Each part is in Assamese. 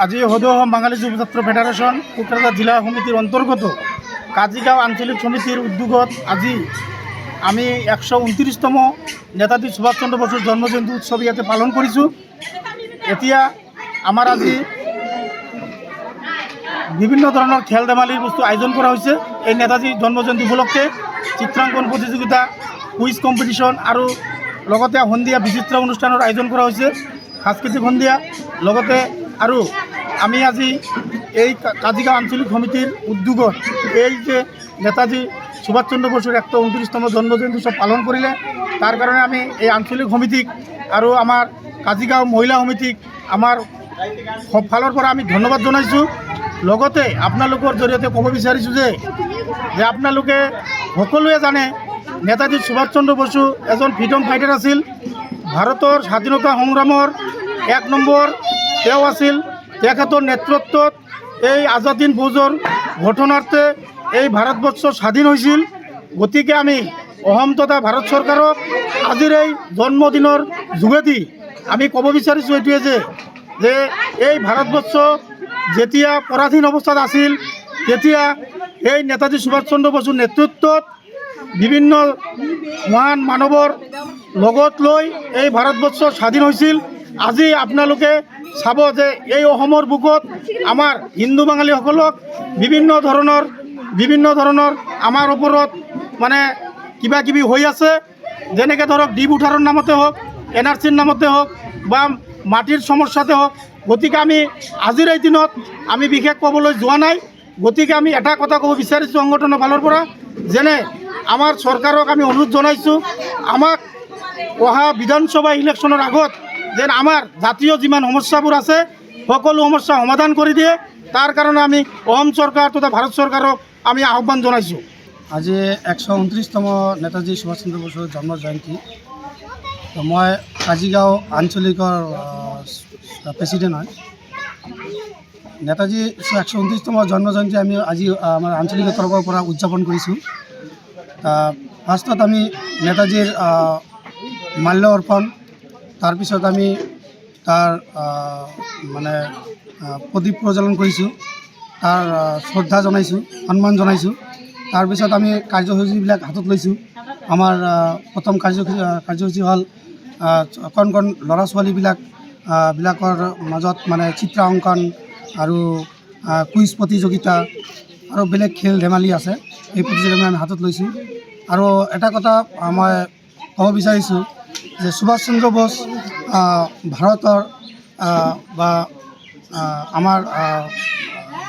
আজি সদৌ বাঙালী যুবছাত্ৰ ফেডারেশন কোকরাঝার জিলা সমিতির অন্তর্গত কাজিগাঁও আঞ্চলিক সমিতির উদ্যোগত আজি আমি 129তম নেতাজী সুভাষচন্দ্র বসুর জন্মজয়ন্তী উৎসব ইয়াতে পালন কৰিছোঁ। এতিয়া আমাৰ আজি বিভিন্ন ধৰণৰ খেল ধেমালিৰ বস্তু আয়োজন কৰা হৈছে। এই নেতাজী জন্মজয়ন্তী উপলক্ষে চিত্ৰাংকন প্ৰতিযোগিতা, কুইজ কম্পিটিশ্যন আৰু লগতে সন্ধিয়া বিচিত্ৰ অনুষ্ঠানৰ আয়োজন কৰা হৈছে, সাংস্কৃতিক সন্ধিয়া। লগতে আৰু আমি আজি এই কাজিগাঁও আঞ্চলিক সমিতিৰ উদ্যোগত এই যে নেতাজী সুভাষচন্দ্ৰ বসুৰ 129তম জন্মজয়ন্তী উৎসৱ পালন কৰিলে, তাৰ কাৰণে আমি এই আঞ্চলিক সমিতিক আৰু আমাৰ কাজিগাঁও মহিলা সমিতিক আমাৰ ফালৰ পৰা আমি ধন্যবাদ জনাইছোঁ। লগতে আপোনালোকৰ জৰিয়তে ক'ব বিচাৰিছোঁ যে আপোনালোকে সকলোৱে জানে নেতাজী সুভাষচন্দ্ৰ বসু এজন ফ্ৰিডম ফাইটাৰ আছিল। ভাৰতৰ স্বাধীনতা সংগ্ৰামৰ 1 নম্বৰ তেওঁ আছিল। তেখেতৰ নেতৃত্বত এই আজাদ হিন্দ ফৌজৰ গঠনাৰ্থে এই ভাৰতবৰ্ষ স্বাধীন হৈছিল। গতিকে আমি অসম তথা ভাৰত চৰকাৰক আজিৰ এই জন্মদিনৰ যোগেদি আমি ক'ব বিচাৰিছোঁ এইটোৱে যে এই ভাৰতবৰ্ষ যেতিয়া পৰাধীন অৱস্থাত আছিল, তেতিয়া এই নেতাজী সুভাষচন্দ্ৰ বসুৰ নেতৃত্বত বিভিন্ন মহান মানৱৰ লগত লৈ এই ভাৰতবৰ্ষ স্বাধীন হৈছিল। আজি আপোনালোকে চাব যে এই অসমৰ বুকুত আমাৰ হিন্দু বাঙালীসকলক বিভিন্ন ধৰণৰ আমাৰ ওপৰত মানে কিবা কিবি হৈ আছে, যেনেকৈ ধৰক দ্বীপ উঠাৰৰ নামতে হওক, NRCৰ নামতে হওক বা মাটিৰ সমস্যাতে হওক। গতিকে আমি আজিৰ এই দিনত আমি বিশেষ ক'বলৈ যোৱা নাই। গতিকে আমি এটা কথা ক'ব বিচাৰিছোঁ সংগঠনৰ ফালৰ পৰা, যেনে আমাৰ চৰকাৰক আমি অনুৰোধ জনাইছোঁ, আমাক অহা বিধানসভা ইলেকশ্যনৰ আগত যেন আমাৰ জাতীয় যিমান সমস্যাবোৰ আছে সকলো সমস্যা সমাধান কৰি দিয়ে। তাৰ কাৰণে আমি অসম চৰকাৰ তথা ভাৰত চৰকাৰক আমি আহ্বান জনাইছোঁ। আজি 129তম নেতাজী সুভাষচন্দ্ৰ বসুৰ জন্ম জয়ন্তী। মই কাজিগাঁও আঞ্চলিকৰ প্ৰেচিডেণ্ট হয়। নেতাজী 129তম জন্ম জয়ন্তী আমি আজি আমাৰ আঞ্চলিকৰ তৰফৰ পৰা উদযাপন কৰিছোঁ। ফাৰ্ষ্টত আমি নেতাজীৰ মাল্য অৰ্পণ, তাৰপিছত আমি তাৰ মানে প্ৰদীপ প্ৰজ্বলন কৰিছোঁ, তাৰ শ্ৰদ্ধা জনাইছোঁ, সন্মান জনাইছোঁ। তাৰপিছত আমি কাৰ্যসূচীবিলাক হাতত লৈছোঁ। আমাৰ প্ৰথম কাৰ্যসূচী হ'ল কণ ল'ৰা ছোৱালীবিলাকৰ মাজত মানে চিত্ৰ অংকন আৰু কুইজ প্ৰতিযোগিতা আৰু বেলেগ খেল ধেমালি আছে, এই প্ৰতিযোগিতা আমি হাতত লৈছোঁ। আৰু এটা কথা মই ক'ব বিচাৰিছোঁ যে সুভাষ চন্দ্ৰ বোস ভাৰতৰ বা আমাৰ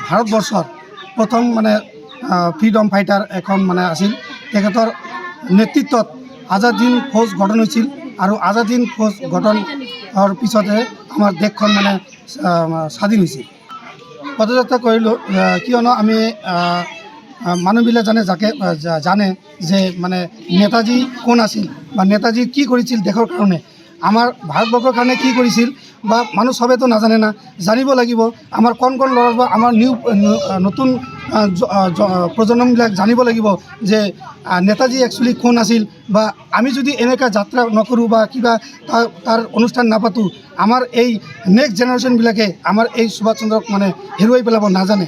ভাৰতবৰ্ষৰ প্ৰথম মানে ফ্ৰীডম ফাইটাৰ এখন মানে আছিল। তেখেতৰ নেতৃত্বত আজাদ হিন্দ ফৌজ গঠন হৈছিল আৰু আজাদ হিন্দ ফৌজ গঠনৰ পিছতহে আমাৰ দেশখন মানে স্বাধীন হৈছিল। পদযাত্ৰা কৰিলোঁ কিয়নো আমি মানুহবিলাক জানে যে মানে নেতাজী কোন আছিল বা নেতাজী কি কৰিছিল দেশৰ কাৰণে, আমাৰ ভাৰতবৰ্ষৰ কাৰণে কি কৰিছিল বা মানুহ চবেতো নাজানে না, জানিব লাগিব। আমাৰ কণ ল'ৰা, আমাৰ নতুন প্ৰজন্মবিলাক জানিব লাগিব যে নেতাজী একচুৱেলি কোন আছিল। বা আমি যদি এনেকুৱা যাত্ৰা নকৰোঁ বা কিবা তাৰ অনুষ্ঠান নাপাতোঁ, আমাৰ এই নেক্সট জেনেৰেশ্যনবিলাকে আমাৰ এই সুভাষ চন্দ্ৰক মানে হেৰুৱাই পেলাব নাজানে।